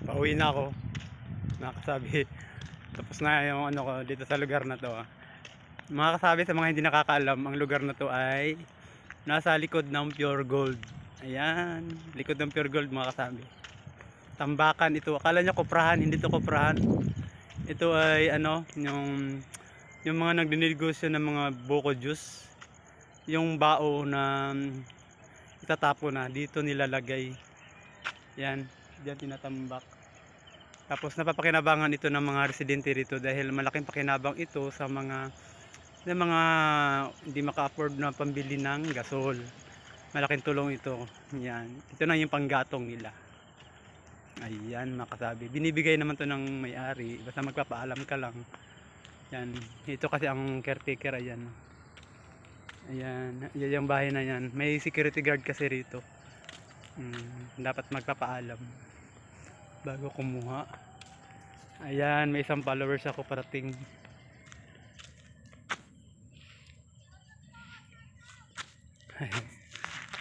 Pauwi na ako. Nakakasabi. Tapos na yung ano ko dito sa lugar na to. Mga kasabi, sa mga hindi nakakaalam, ang lugar na to ay nasa likod ng Pure Gold. Ayan, likod ng Pure Gold mga kasabi. Tambakan ito. Akala nyo kuprahan, hindi to kuprahan. Ito ay ano, yung mga nagninegosyo ng mga buko juice. Yung bao na itatapo na dito nilalagay. Yan, diyan tinatambak. Tapos napapakinabangan ito ng mga residente rito dahil malaking pakinabang ito sa mga hindi maka-afford na pambili ng gasol. Malaking tulong ito. Yan. Ito na yung panggatong nila. Ayan, makasabi. Binibigay naman to ng may-ari. Basta magpapaalam ka lang. Yan. Ito kasi ang caretaker. Ayan. Ayan. Yan yung bahay na yan. May security guard kasi rito. Dapat magpapaalam bago kumuha. Ayan, may isang followers ako parating.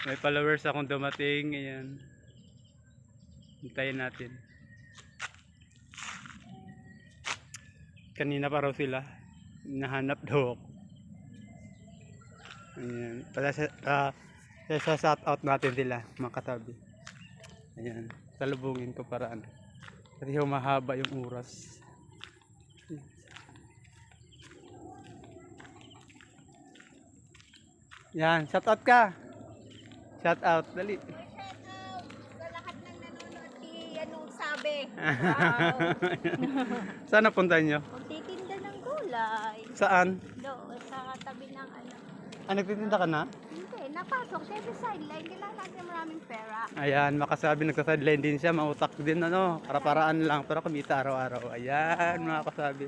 May followers akong dumating. Ayan, hintayin natin. Kanina pa raw sila, nahanap daw ako. Ayan, sa shout out natin sila mga katabi. Ayan, salubungin ko para ano, kasi humahaba yung oras. Yan, shout out ka. Shout out, dali. Shout out sa lahat ng nanonood kay anong sabi. Wow. Saan napunta nyo? Magtitinda ng gulay. Saan? Doon sa tabi ng ano. Ah, nagtitinda ka na? Hindi, napasok. Kasi sideline, kailangan natin maraming pera. Ayan, makasabi nagsa-sideline din siya, mautak din ano, para-paraan lang, pero kumita araw-araw. Ayan, mga kasabi.